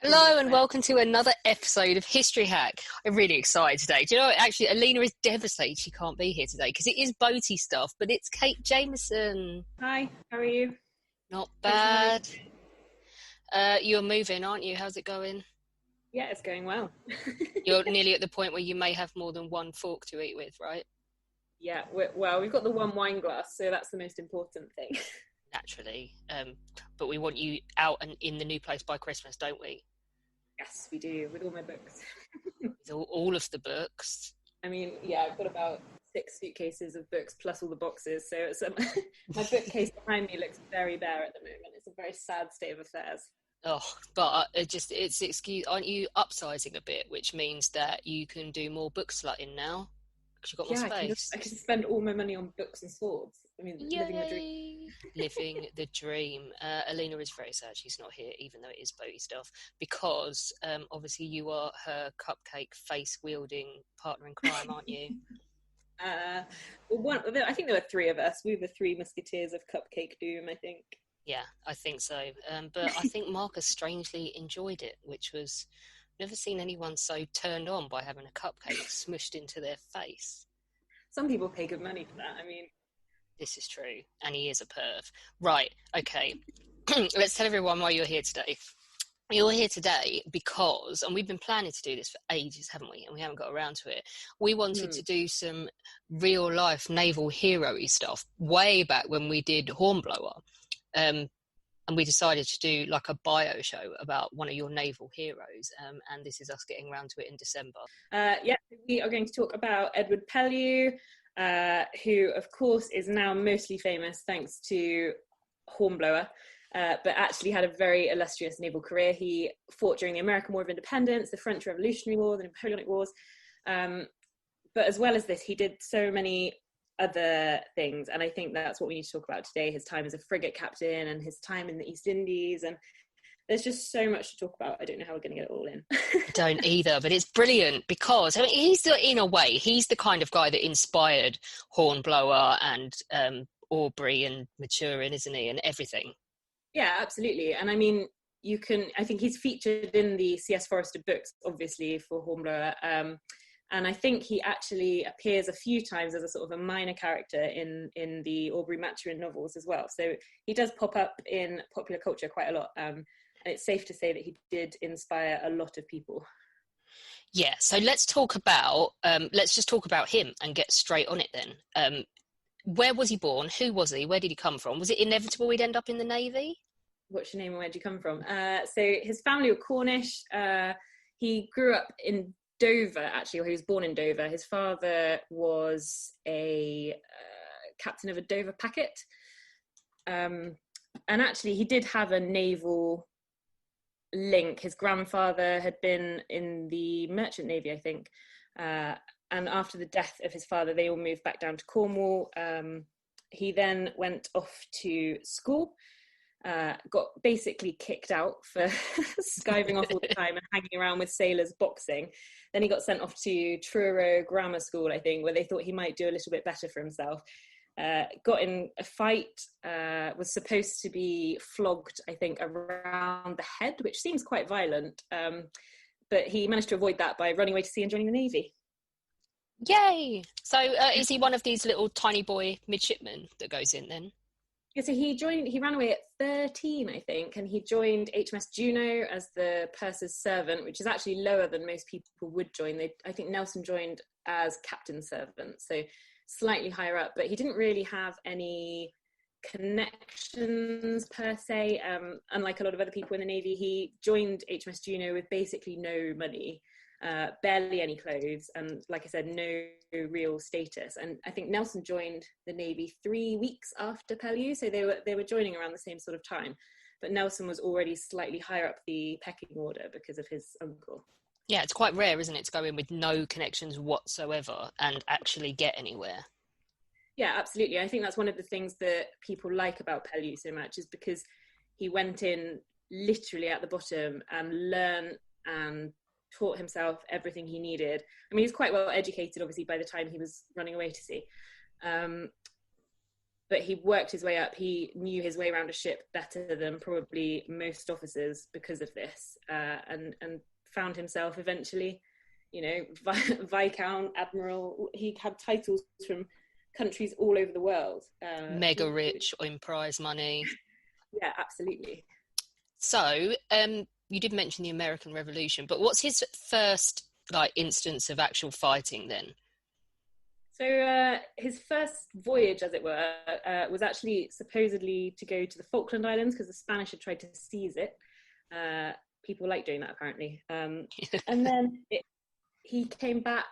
Hello and welcome to another episode of History Hack. I'm really excited today. Do you know what? Actually, Alina is devastated she can't be here today because it is boaty stuff, but it's Kate Jamieson. Hi, how are you? Not bad. You're moving, aren't you? How's it going? Yeah, it's going well. You're nearly at the point where you may have more than one fork to eat with, right? Yeah, we've got the one wine glass, so that's the most important thing. Naturally. But we want you out and in the new place by Christmas, don't we? Yes, we do, with all my books. all of the books. I mean, yeah, I've got about 6 suitcases of books plus all the boxes, so it's, my bookcase behind me looks very bare at the moment. It's a very sad state of affairs. Oh, but it's excuse. Aren't you upsizing a bit, which means that you can do more book slutting now because you've got more space. I can spend all my money on books and swords. I mean, Yay. living the dream. Living the dream. Alina is very sad she's not here, even though it is boaty stuff, because obviously you are her cupcake face wielding partner in crime, aren't you? I think there were 3 of us. We were the 3 musketeers of Cupcake Doom, I think. Yeah, I think so. But I think Marcus strangely enjoyed it, which was never seen anyone so turned on by having a cupcake smushed into their face. Some people pay good money for that. I mean, this is true, and he is a perv. Right, okay. Let's tell everyone why you're here today. You're here today because, and we've been planning to do this for ages, haven't we? And we haven't got around to it. We wanted to do some real-life naval hero-y stuff way back when we did Hornblower. And we decided to do like a bio show about one of your naval heroes. And this is us getting around to it in December. We are going to talk about Edward Pellew, who, of course, is now mostly famous thanks to Hornblower, but actually had a very illustrious naval career. He fought during the American War of Independence, the French Revolutionary War, the Napoleonic Wars. But as well as this, he did so many other things, and I think that's what we need to talk about today: his time as a frigate captain and his time in the East Indies. And there's just so much to talk about. I don't know how we're going to get it all in. I don't either, but it's brilliant because I mean, in a way he's the kind of guy that inspired Hornblower and Aubrey and Maturin, isn't he, and everything. Yeah, absolutely. And I mean, I think he's featured in the C.S. Forester books, obviously, for Hornblower. And I think he actually appears a few times as a sort of a minor character in the Aubrey Maturin novels as well. So he does pop up in popular culture quite a lot. And it's safe to say that he did inspire a lot of people. Yeah, so let's just talk about him and get straight on it then. Where was he born? Who was he? Where did he come from? Was it inevitable he'd end up in the Navy? What's your name and where did you come from? So his family were Cornish. He grew up in Dover, actually, or he was born in Dover. His father was a captain of a Dover packet. And actually, he did have a naval link. His grandfather had been in the Merchant Navy, I think. And after the death of his father, they all moved back down to Cornwall. He then went off to school. Got basically kicked out for skiving off all the time and hanging around with sailors boxing. Then he got sent off to Truro Grammar School, I think, where they thought he might do a little bit better for himself. Got in a fight, was supposed to be flogged, I think, around the head, which seems quite violent. But he managed to avoid that by running away to sea and joining the Navy. Yay! So is he one of these little tiny boy midshipmen that goes in then? Yeah, so he ran away at 13, I think, and he joined HMS Juno as the purser's servant, which is actually lower than most people would join. I think Nelson joined as captain's servant, so slightly higher up, but he didn't really have any connections per se. Unlike a lot of other people in the Navy, he joined HMS Juno with basically no money, barely any clothes, and like I said, no real status. And I think Nelson joined the Navy 3 weeks after Pellew, so they were joining around the same sort of time. But Nelson was already slightly higher up the pecking order because of his uncle. Yeah, it's quite rare, isn't it, to go in with no connections whatsoever and actually get anywhere. Yeah, absolutely. I think that's one of the things that people like about Pellew so much, is because he went in literally at the bottom and learned and taught himself everything he needed. I mean, he's quite well educated, obviously, by the time he was running away to sea. but he worked his way up. He knew his way around a ship better than probably most officers because of this, and found himself eventually, Viscount, Admiral. He had titles from countries all over the world. Mega rich in prize money. Yeah, absolutely. So, you did mention the American Revolution, but what's his first instance of actual fighting then? So his first voyage, as it were, was actually supposedly to go to the Falkland Islands because the Spanish had tried to seize it. People like doing that, apparently. And then he came back,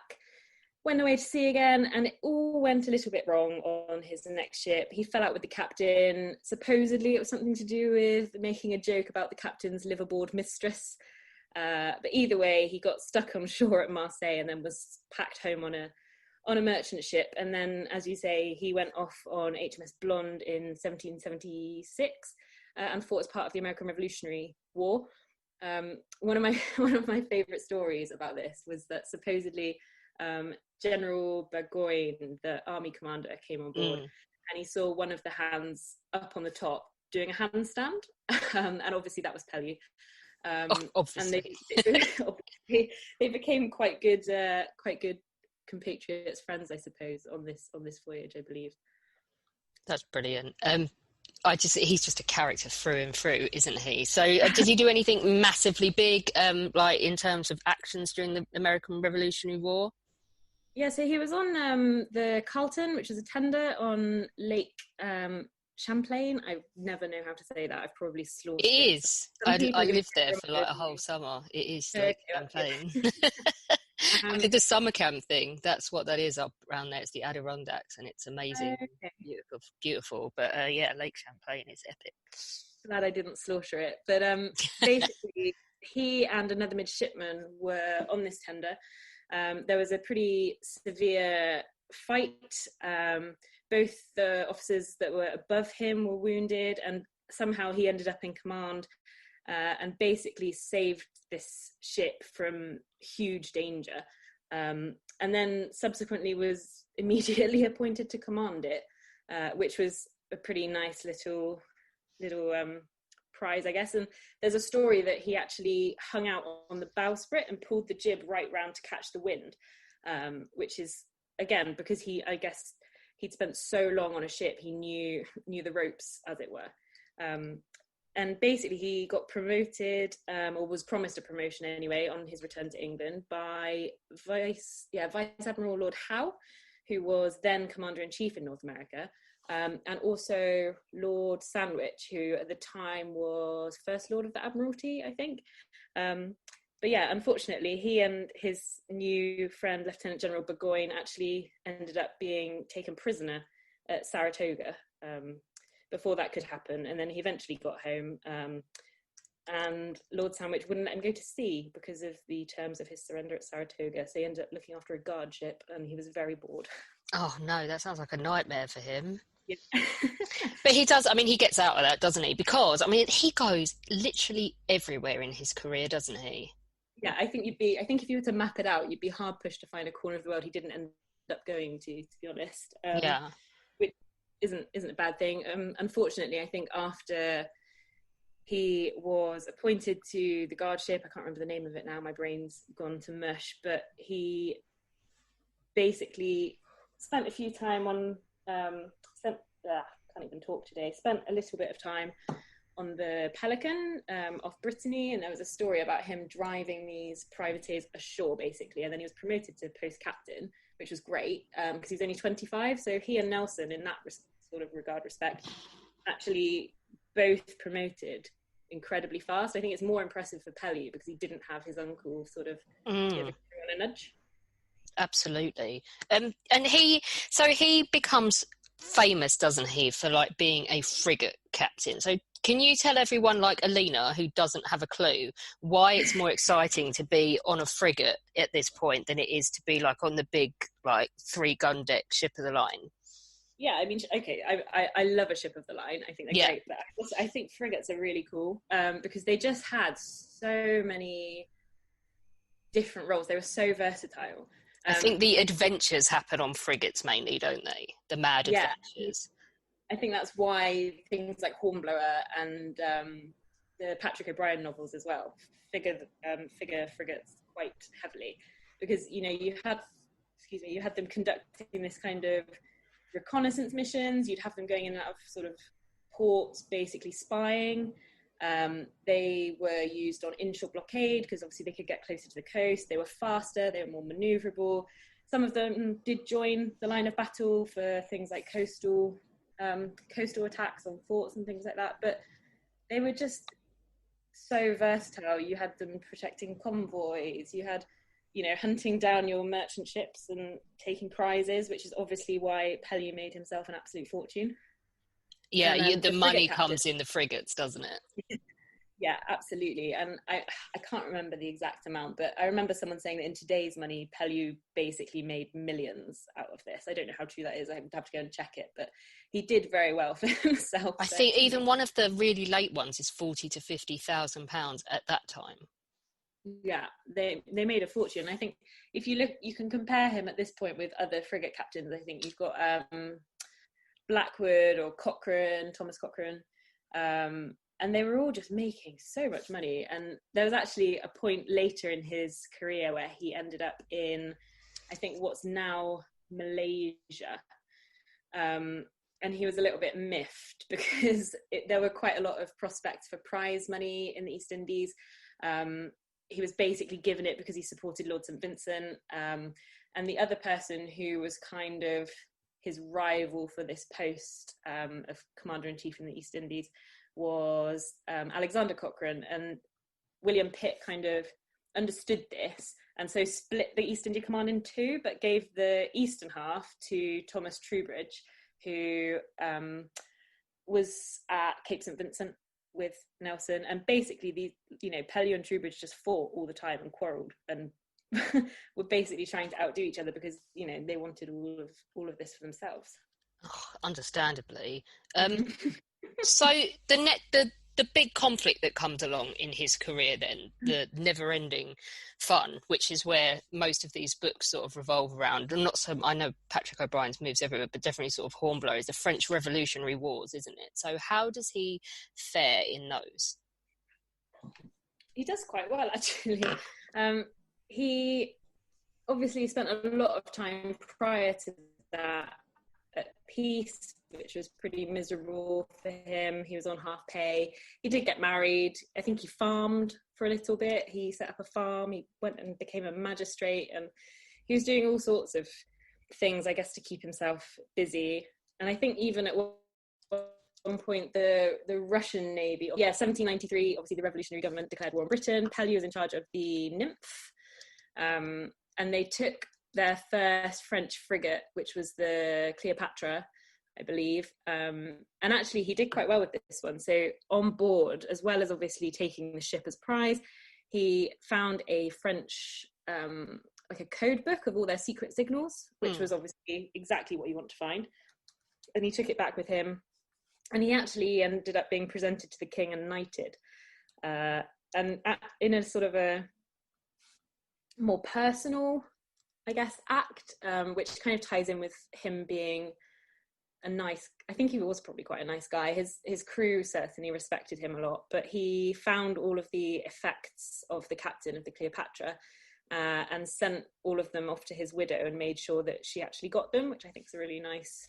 went away to sea again, and it all went a little bit wrong on his next ship. He fell out with the captain. Supposedly it was something to do with making a joke about the captain's liveaboard mistress. But either way, he got stuck on shore at Marseille and then was packed home on a merchant ship. And then, as you say, he went off on HMS Blonde in 1776 and fought as part of the American Revolutionary War. One of my favourite stories about this was that supposedly General Burgoyne, the army commander, came on board and he saw one of the hands up on the top doing a handstand, and obviously that was Pellew. Obviously. And they became quite good compatriots, friends, I suppose, on this voyage, I believe. That's brilliant. He's just a character through and through, isn't he? So did he do anything massively big, in terms of actions during the American Revolutionary War? Yeah, so he was on the Carlton, which is a tender on Lake Champlain. I never know how to say that. I've probably slaughtered it. It is. I lived there for a whole summer. It is Lake Champlain. I did the summer camp thing. That's what that is up around there. It's the Adirondacks, and it's amazing, beautiful. But Lake Champlain is epic. Glad I didn't slaughter it. But basically, he and another midshipman were on this tender. There was a pretty severe fight. Both the officers that were above him were wounded, and somehow he ended up in command and basically saved this ship from huge danger. And then subsequently was immediately appointed to command it, which was a pretty nice little prize, I guess. And there's a story that he actually hung out on the bowsprit and pulled the jib right round to catch the wind, which is, again, because he'd spent so long on a ship, he knew the ropes, as it were. And basically he got promoted, or was promised a promotion anyway, on his return to England by Vice Admiral Lord Howe, who was then Commander-in-Chief in North America. And also Lord Sandwich, who at the time was First Lord of the Admiralty, I think. But yeah, unfortunately, he and his new friend, Lieutenant General Burgoyne, actually ended up being taken prisoner at Saratoga before that could happen. And then he eventually got home, and Lord Sandwich wouldn't let him go to sea because of the terms of his surrender at Saratoga. So he ended up looking after a guard ship, and he was very bored. Oh no, that sounds like a nightmare for him. Yeah. But he does, he gets out of that, doesn't he? Because, he goes literally everywhere in his career, doesn't he? Yeah, I think if you were to map it out, you'd be hard pushed to find a corner of the world he didn't end up going to be honest. Yeah. Which isn't a bad thing. Unfortunately, I think after he was appointed to the guard ship, I can't remember the name of it now, my brain's gone to mush, but he basically spent a few time on can't even talk today. Spent a little bit of time on the Pelican off Brittany, and there was a story about him driving these privateers ashore, basically, and then he was promoted to post captain, which was great because he's only 25. So he and Nelson, in that sort of respect, actually both promoted incredibly fast. I think it's more impressive for Pellew because he didn't have his uncle sort of give a nudge. Absolutely. And he becomes famous, doesn't he, for being a frigate captain. So can you tell everyone like Alina, who doesn't have a clue, why it's more exciting to be on a frigate at this point than it is to be on the big 3-gun deck ship of the line? Yeah, okay, I love a ship of the line. I think they're great, but I think frigates are really cool because they just had so many different roles. They were so versatile. I think the adventures happen on frigates mainly, don't they? The mad adventures. I think that's why things like Hornblower and the Patrick O'Brian novels as well figure frigates quite heavily, because you had them conducting this kind of reconnaissance missions. You'd have them going in and out of sort of ports, basically spying. They were used on inshore blockade because obviously they could get closer to the coast. They were faster, they were more maneuverable. Some of them did join the line of battle for things like coastal attacks on forts and things like that, but they were just so versatile. You had them protecting convoys, you had hunting down your merchant ships and taking prizes, which is obviously why Pellew made himself an absolute fortune. And the money comes in the frigates, doesn't it? Yeah, absolutely. And I can't remember the exact amount, but I remember someone saying that in today's money, Pellew basically made millions out of this. I don't know how true that is. I have to go and check it, but he did very well for himself. I think even one of the really late ones is £40,000 to £50,000 at that time. Yeah, they made a fortune. I think if you look, you can compare him at this point with other frigate captains. I think you've got Blackwood or Thomas Cochrane. And they were all just making so much money. And there was actually a point later in his career where he ended up in, I think, what's now Malaysia. And he was a little bit miffed because there were quite a lot of prospects for prize money in the East Indies. He was basically given it because he supported Lord St. Vincent. And the other person who was kind of his rival for this post of Commander-in-Chief in the East Indies was Alexander Cochrane, and William Pitt kind of understood this and so split the East India Command in two, but gave the eastern half to Thomas Troubridge, who was at Cape St. Vincent with Nelson. And basically Pellew and Troubridge just fought all the time and quarrelled and were basically trying to outdo each other because they wanted all of this for themselves. Understandably. So the big conflict that comes along in his career then, the never-ending fun, which is where most of these books sort of revolve around, and not so, I know Patrick O'Brien's moves everywhere, but definitely sort of Hornblower is the French Revolutionary Wars, isn't it? So how does he fare in those? He does quite well, actually. He obviously spent a lot of time prior to that at peace, which was pretty miserable for him. He was on half pay. He did get married. I think he farmed for a little bit. He set up a farm. He went and became a magistrate, and he was doing all sorts of things, I guess, to keep himself busy. And I think even at one point, the Russian Navy, 1793, obviously the revolutionary government declared war on Britain. Pellew was in charge of the Nymph, and they took their first French frigate, which was the Cleopatra, I believe. And actually he did quite well with this one. So on board, as well as obviously taking the ship as prize, he found a French, like a code book of all their secret signals, which was obviously exactly what you want to find. And he took it back with him. And he actually ended up being presented to the king and knighted. In a sort of a more personal, I guess, act, which kind of ties in with him being I think he was probably quite a nice guy. His crew certainly respected him a lot, but he found all of the effects of the captain of the Cleopatra and sent all of them off to his widow and made sure that she actually got them, which I think is a really nice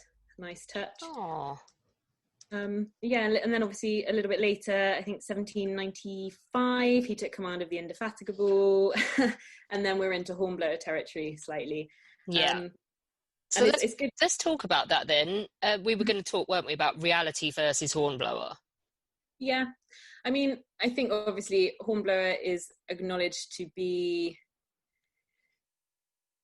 touch. Aww. And then obviously a little bit later, I think 1795, he took command of the Indefatigable, and then we're into Hornblower territory slightly. So it's good. Let's talk about that then. We were going to talk, weren't we, about reality versus Hornblower? Yeah. I mean, I think obviously Hornblower is acknowledged to be,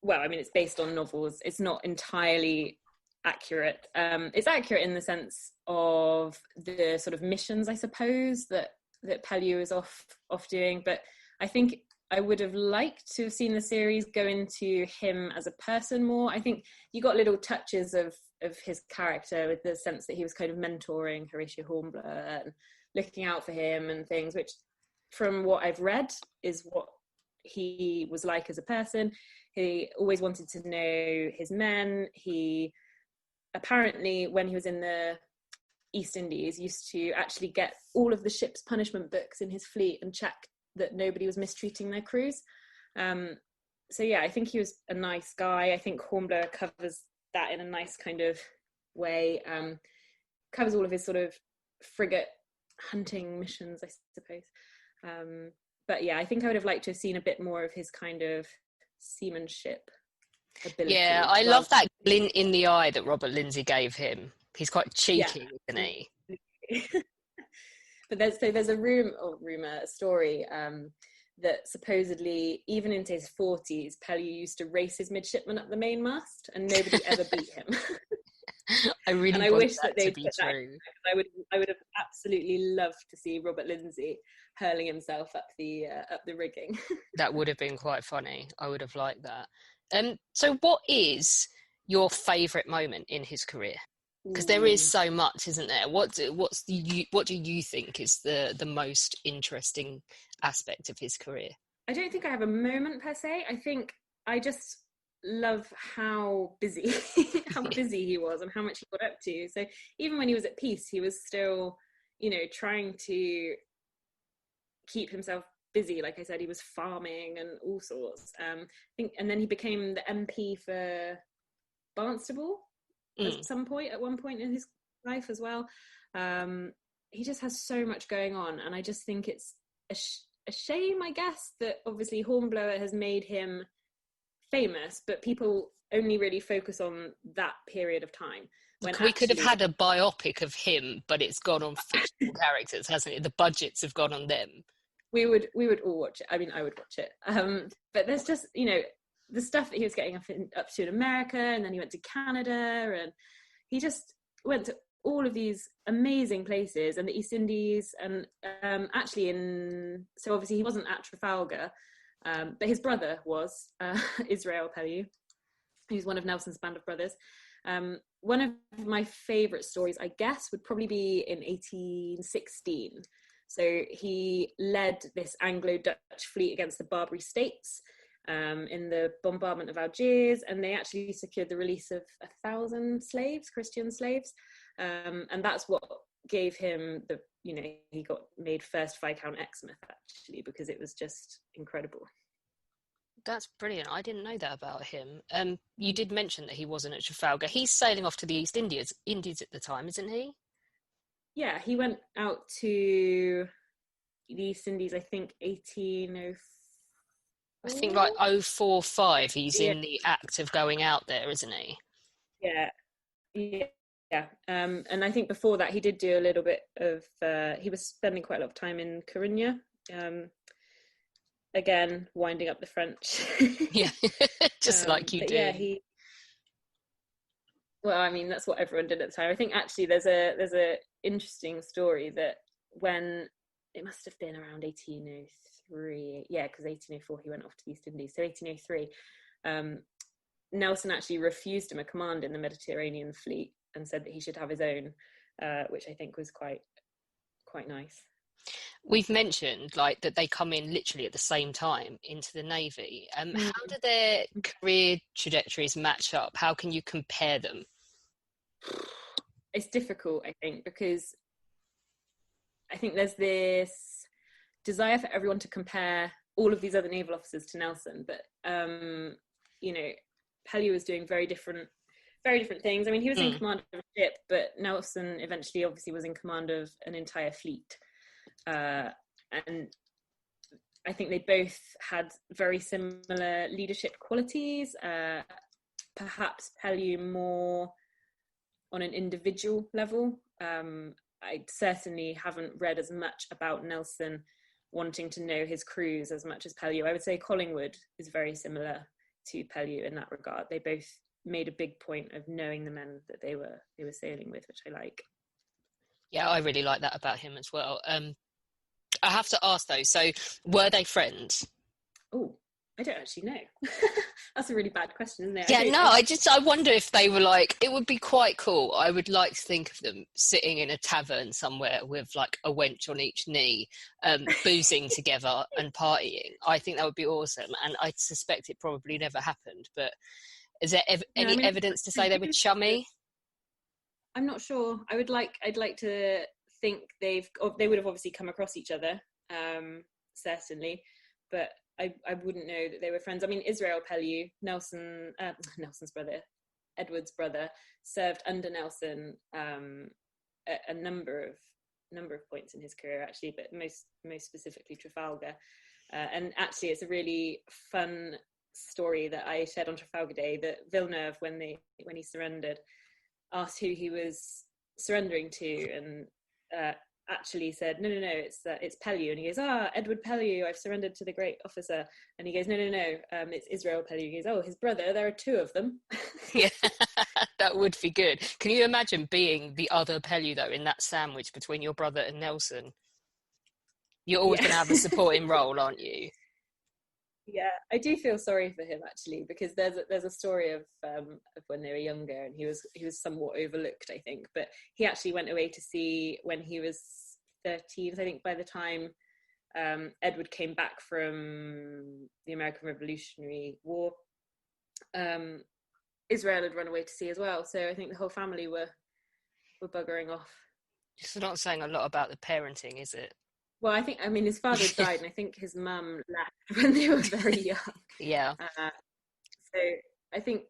well, I mean, it's based on novels. It's not entirely accurate. It's accurate in the sense of the sort of missions, I suppose, that Pellew is off doing. But I think I would have liked to have seen the series go into him as a person more. I think you got little touches of his character, with the sense that he was kind of mentoring Horatio Hornblower and looking out for him and things, which from what I've read is what he was like as a person. He always wanted to know his men. He apparently, when he was in the East Indies used to actually get all of the ship's punishment books in his fleet and check that nobody was mistreating their crews. So yeah, I think he was a nice guy. I think Hornblower covers that in a nice kind of way. Covers all of his sort of frigate hunting missions, I suppose. But yeah, I think I would have liked to have seen a bit more of his kind of seamanship ability. Yeah, I love that glint in the eye that Robert Lindsay gave him. He's quite cheeky, isn't he? But there's a story that supposedly, even into his 40s, Pellew used to race his midshipmen up the mainmast, and nobody ever beat him. I wish that they'd be true. I would have absolutely loved to see Robert Lindsay hurling himself up the rigging. That would have been quite funny. I would have liked that. So what is your favourite moment in his career? Because there is so much, isn't there? What do you think is the most interesting aspect of his career? I don't think I have a moment per se. I think I just love how busy he was and how much he got up to. So even when he was at peace, he was still, trying to keep himself busy. Like I said, he was farming and all sorts. I think, and then he became the MP for Barnstable at one point in his life as well. He just has so much going on, and I just think it's a shame, I guess, that obviously Hornblower has made him famous, but people only really focus on that period of time. We could have had a biopic of him, but it's gone on fictional characters, hasn't it? The budgets have gone on them. We would all watch it. I mean, I would watch it. But there's just, the stuff that he was getting up to in America, and then he went to Canada, and he just went to all of these amazing places, and the East Indies, and so obviously he wasn't at Trafalgar, but his brother was, Israel Pellew, who's one of Nelson's band of brothers. One of my favourite stories, I guess, would probably be in 1816. So he led this Anglo-Dutch fleet against the Barbary States in the bombardment of Algiers, and they actually secured the release of 1,000 slaves, Christian slaves, and that's what gave him he got made first Viscount Exmouth, actually, because it was just incredible. That's brilliant. I didn't know that about him. You did mention that he wasn't at Trafalgar. He's sailing off to the East Indies at the time, isn't he? Yeah, he went out to the East Indies, I think 1804. I think like 045, he's in the act of going out there, isn't he? Yeah. And I think before that he did do a little bit of, he was spending quite a lot of time in Coruña, again, winding up the French. Yeah, just like you do. Yeah, well, I mean, that's what everyone did at the time. I think actually there's a interesting story that when, it must have been around 1803, because 1804 he went off to the East Indies, so 1803, Nelson actually refused him a command in the Mediterranean fleet and said that he should have his own, which I think was quite nice. We've mentioned that they come in literally at the same time into the Navy. How do their career trajectories match up? How can you compare them? It's difficult, I think, because I think there's this desire for everyone to compare all of these other naval officers to Nelson, but Pellew was doing very different things. I mean, he was in command of a ship, but Nelson eventually obviously was in command of an entire fleet. And I think they both had very similar leadership qualities, perhaps Pellew more on an individual level. I certainly haven't read as much about Nelson wanting to know his crews as much as Pellew. I would say Collingwood is very similar to Pellew in that regard. They both made a big point of knowing the men that they were sailing with, which I like. Yeah, I really like that about him as well. I have to ask though, so were they friends? Oh, I don't actually know. That's a really bad question, isn't it? Yeah, I wonder if they were it would be quite cool. I would like to think of them sitting in a tavern somewhere with a wench on each knee, boozing together and partying. I think that would be awesome. And I suspect it probably never happened, but is there any evidence to say they were chummy? I'm not sure. I'd like to think they would have obviously come across each other, certainly, but I wouldn't know that they were friends. I mean, Israel Pellew, Nelson's brother, Edward's brother, served under Nelson a number of points in his career, actually, but most specifically Trafalgar. And actually, it's a really fun story that I shared on Trafalgar Day, that Villeneuve, when he surrendered, asked who he was surrendering to, and actually said, no, it's Pellew. And he goes, Edward Pellew, I've surrendered to the great officer. And he goes, no, it's Israel Pellew. He goes, oh, his brother, there are two of them. Yeah, that would be good. Can you imagine being the other Pellew, though, in that sandwich between your brother and Nelson? You're always going to have a supporting role, aren't you? Yeah, I do feel sorry for him, actually, because there's a story of when they were younger, and he was somewhat overlooked, I think. But he actually went away to sea when he was 13. I think by the time Edward came back from the American Revolutionary War, Israel had run away to sea as well. So I think the whole family were buggering off. It's not saying a lot about the parenting, is it? Well, I mean, his father died, and I think his mum left when they were very young. Yeah. So I think,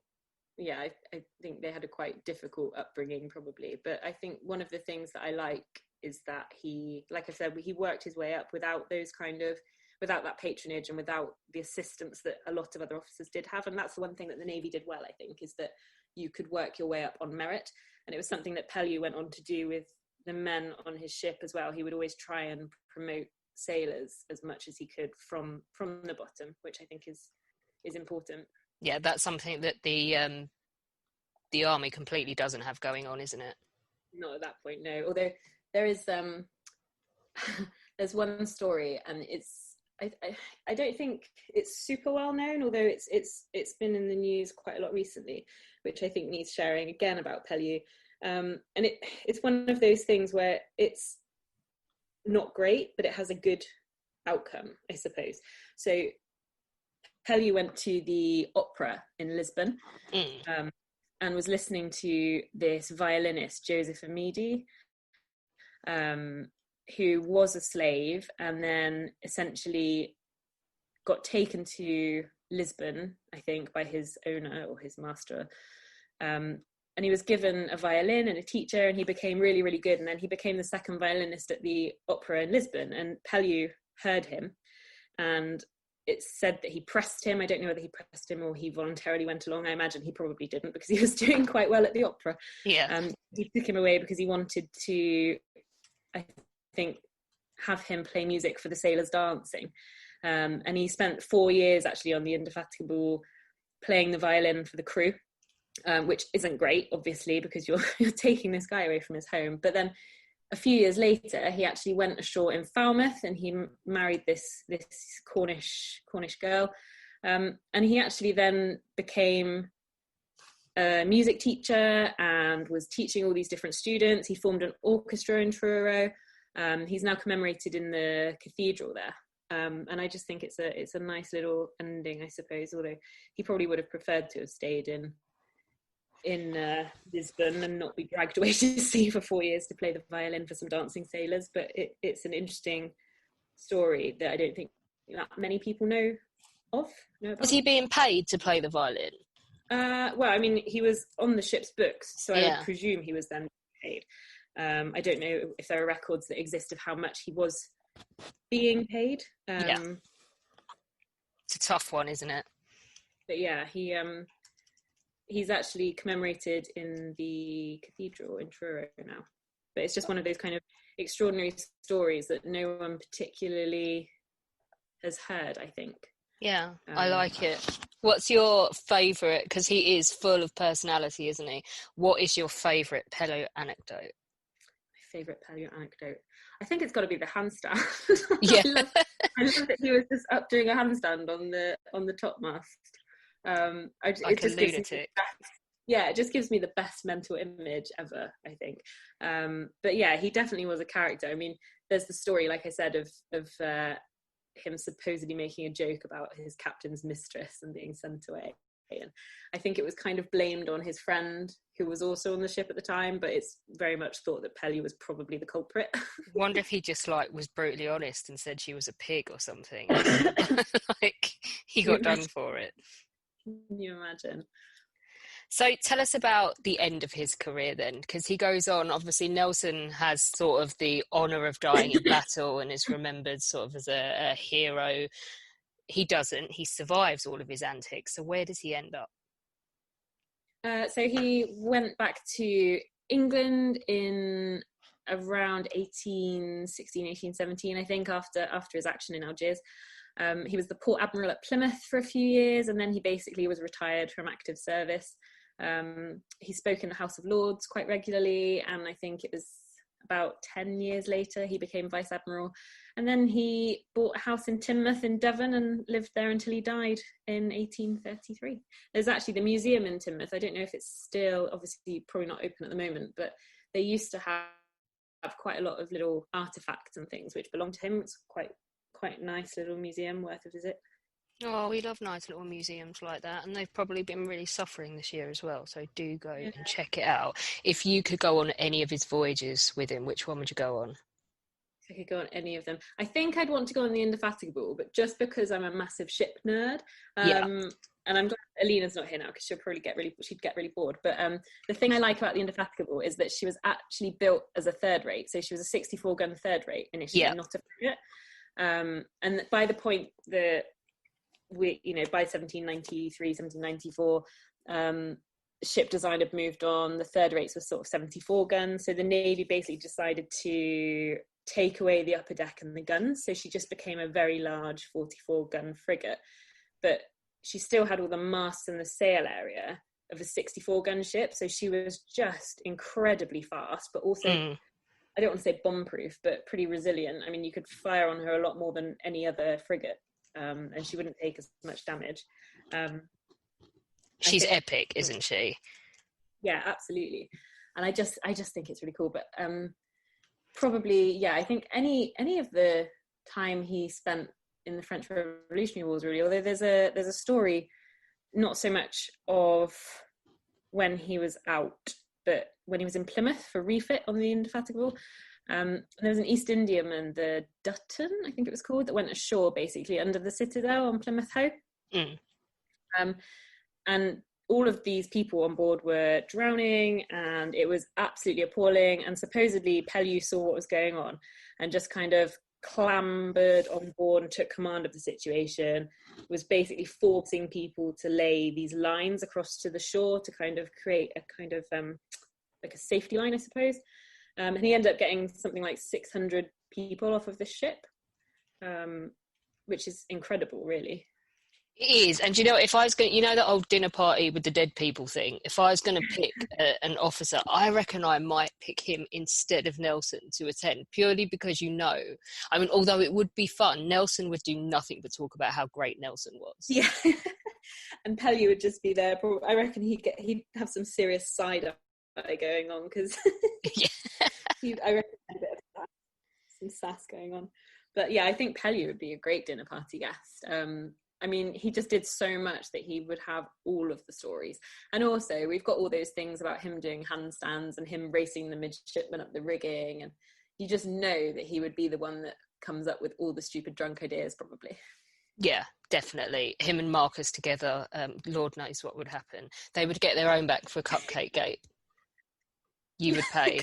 I think they had a quite difficult upbringing, probably. But I think one of the things that I like is that he, like I said, he worked his way up without that patronage and without the assistance that a lot of other officers did have. And that's the one thing that the Navy did well, I think, is that you could work your way up on merit. And it was something that Pellew went on to do with the men on his ship as well. He would always try and promote sailors as much as he could from the bottom, which I think is important. Yeah, that's something that the army completely doesn't have going on, isn't it? Not at that point, no. Although there is there's one story, and it's I don't think it's super well known, although it's been in the news quite a lot recently, which I think needs sharing again, about Pellew. And it's one of those things where it's not great, but it has a good outcome, I suppose. So Pellew went to the opera in Lisbon, and was listening to this violinist, Joseph Amidi, who was a slave and then essentially got taken to Lisbon, I think, by his owner or his master. And he was given a violin and a teacher, and he became really, really good. And then he became the second violinist at the opera in Lisbon. And Pellew heard him, and it's said that he pressed him. I don't know whether he pressed him or he voluntarily went along. I imagine he probably didn't, because he was doing quite well at the opera. Yeah. He took him away because he wanted to, I think, have him play music for the sailors dancing. And he spent 4 years actually on the Indefatigable playing the violin for the crew. Which isn't great, obviously, because you're taking this guy away from his home. But then a few years later, he actually went ashore in Falmouth, and he married this Cornish girl. And he actually then became a music teacher and was teaching all these different students. He formed an orchestra in Truro. He's now commemorated in the cathedral there. And I just think it's a nice little ending, I suppose, although he probably would have preferred to have stayed in Lisbon and not be dragged away to sea for 4 years to play the violin for some dancing sailors. But it's an interesting story that I don't think that many people know about. Was he being paid to play the violin? Well, I mean, he was on the ship's books, so I would presume he was then paid. I don't know if there are records that exist of how much he was being paid. It's a tough one, isn't it? But yeah, he's actually commemorated in the cathedral in Truro now. But it's just one of those kind of extraordinary stories that no one particularly has heard, I think. Yeah, I like it. What's your favourite, because he is full of personality, isn't he? What is your favourite Pellew anecdote? My favourite Pellew anecdote? I think it's got to be the handstand. Yeah. I love that he was just up doing a handstand on the topmast. Like a lunatic. It just gives me the best mental image ever, I think. But yeah, he definitely was a character. I mean, there's the story, like I said, of him supposedly making a joke about his captain's mistress and being sent away. And I think it was kind of blamed on his friend who was also on the ship at the time, but it's very much thought that Pellew was probably the culprit. Wonder if he just like was brutally honest and said she was a pig or something. Like he got done for it. Can you imagine? So tell us about the end of his career then, because he goes on, obviously Nelson has sort of the honour of dying in battle and is remembered sort of as a hero. He doesn't. He survives all of his antics. So where does he end up? So he went back to England in around 1816, 1817, I think, after his action in Algiers. He was the port admiral at Plymouth for a few years, and then he basically was retired from active service. He spoke in the House of Lords quite regularly, and I think it was about 10 years later he became vice admiral, and then he bought a house in Teignmouth in Devon and lived there until he died in 1833. There's actually the museum in Teignmouth. I don't know if it's still, obviously probably not open at the moment, but they used to have quite a lot of little artifacts and things which belonged to him. It's quite nice little museum, worth a visit. Oh, we love nice little museums like that, and they've probably been really suffering this year as well, so do go and check it out. If you could go on any of his voyages with him, which one would you go on? If I could go on any of them, I think I'd want to go on the Indefatigable, but just because I'm a massive ship nerd. And I'm glad Alina's not here now because she'd get really bored. But the thing I like about the Indefatigable is that she was actually built as a third rate, so she was a 64-gun third rate initially, not a frigate. And by the point that by 1793, 1794, ship design had moved on. The third rates were sort of 74 guns. So the Navy basically decided to take away the upper deck and the guns. So she just became a very large 44-gun frigate. But she still had all the masts and the sail area of a 64-gun ship. So she was just incredibly fast, but also, I don't want to say bomb-proof, but pretty resilient. I mean, you could fire on her a lot more than any other frigate. And she wouldn't take as much damage. She's epic, isn't she? Yeah, absolutely. And I just think it's really cool. But probably, I think any of the time he spent in the French Revolutionary Wars, really. Although there's a story, not so much of when he was out, but when he was in Plymouth for refit on the Indefatigable. There was an East Indiaman, the Dutton, I think it was called, that went ashore basically under the citadel on Plymouth Hoe. And all of these people on board were drowning, and it was absolutely appalling. And supposedly Pellew saw what was going on and just kind of clambered on board and took command of the situation, was basically forcing people to lay these lines across to the shore to kind of create a kind of like a safety line, I suppose. And he ended up getting something like 600 people off of this ship, which is incredible, really. It is. And if I was going to, that old dinner party with the dead people thing, if I was going to pick an officer, I reckon I might pick him instead of Nelson to attend, purely because I mean, although it would be fun, Nelson would do nothing but talk about how great Nelson was. Yeah. And Pellew would just be there. I reckon he'd have some serious side eye going on, because I reckon a bit of some sass going on. But I think Pellew would be a great dinner party guest. I mean, he just did so much that he would have all of the stories. And also, we've got all those things about him doing handstands and him racing the midshipmen up the rigging. And you just know that he would be the one that comes up with all the stupid drunk ideas, probably. Yeah, definitely. Him and Marcus together, Lord knows what would happen. They would get their own back for Cupcake Gate. You would pay.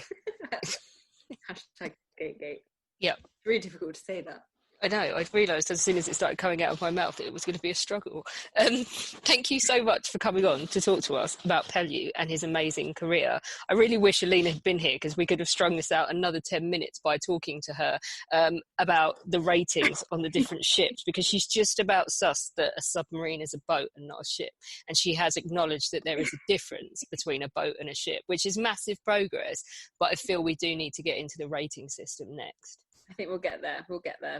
Hashtag Gate. Yeah. It's really difficult to say that. I know, I realised as soon as it started coming out of my mouth that it was going to be a struggle. Thank you so much for coming on to talk to us about Pellew and his amazing career. I really wish Alina had been here, because we could have strung this out another 10 minutes by talking to her about the ratings on the different ships, because she's just about sus that a submarine is a boat and not a ship. And she has acknowledged that there is a difference between a boat and a ship, which is massive progress. But I feel we do need to get into the rating system next. I think we'll get there.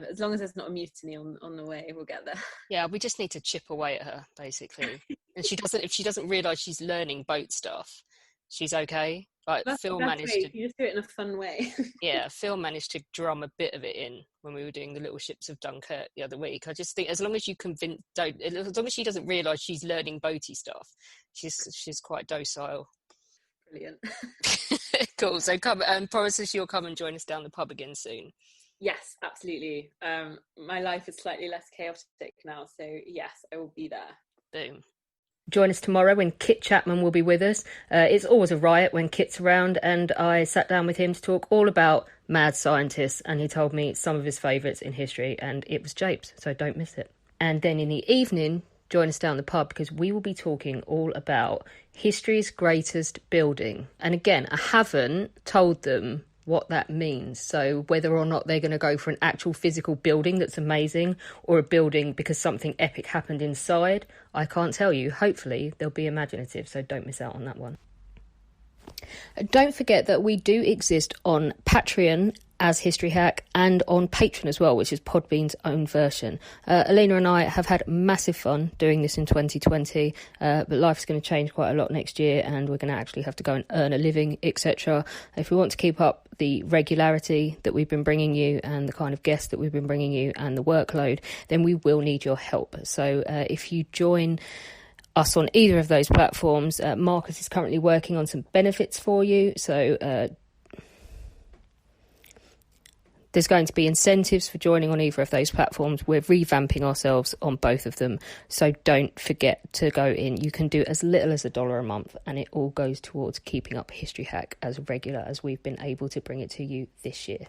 As long as there's not a mutiny on the way, we'll get there. Yeah, we just need to chip away at her, basically. And if she doesn't realise she's learning boat stuff, she's okay. But That's Phil the best managed way. to, You just do it in a fun way. yeah, Phil managed to drum a bit of it in when we were doing the Little Ships of Dunkirk the other week. I just think as long as you as long as she doesn't realise she's learning boaty stuff, she's quite docile. Brilliant. Cool. So come and promise us you'll come and join us down the pub again soon. Yes, absolutely. My life is slightly less chaotic now, so yes, I will be there. Boom. Join us tomorrow when Kit Chapman will be with us. It's always a riot when Kit's around, and I sat down with him to talk all about mad scientists, and he told me some of his favourites in history, and it was Japes, so don't miss it. And then in the evening, join us down the pub because we will be talking all about history's greatest building. And again, I haven't told them what that means. So whether or not they're going to go for an actual physical building that's amazing or a building because something epic happened inside, I can't tell you. Hopefully they'll be imaginative, so don't miss out on that one. Don't forget that we do exist on Patreon as History Hack and on Patreon as well, which is Podbean's own version. Alina and I have had massive fun doing this in 2020, but life's going to change quite a lot next year and we're going to actually have to go and earn a living, etc. If we want to keep up the regularity that we've been bringing you and the kind of guests that we've been bringing you and the workload, then we will need your help. So if you join us on either of those platforms, Marcus is currently working on some benefits for you, so there's going to be incentives for joining on either of those platforms. We're revamping ourselves on both of them, so don't forget to go in. You can do as little as $1 a month, and it all goes towards keeping up History Hack as regular as we've been able to bring it to you this year.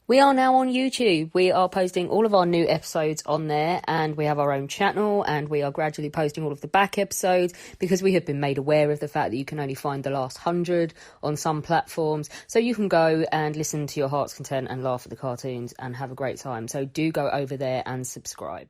We are now on YouTube. We are posting all of our new episodes on there, and we have our own channel, and we are gradually posting all of the back episodes because we have been made aware of the fact that you can only find the last 100 on some platforms. So you can go and listen to your heart's content and laugh at the cartoons and have a great time. So do go over there and subscribe.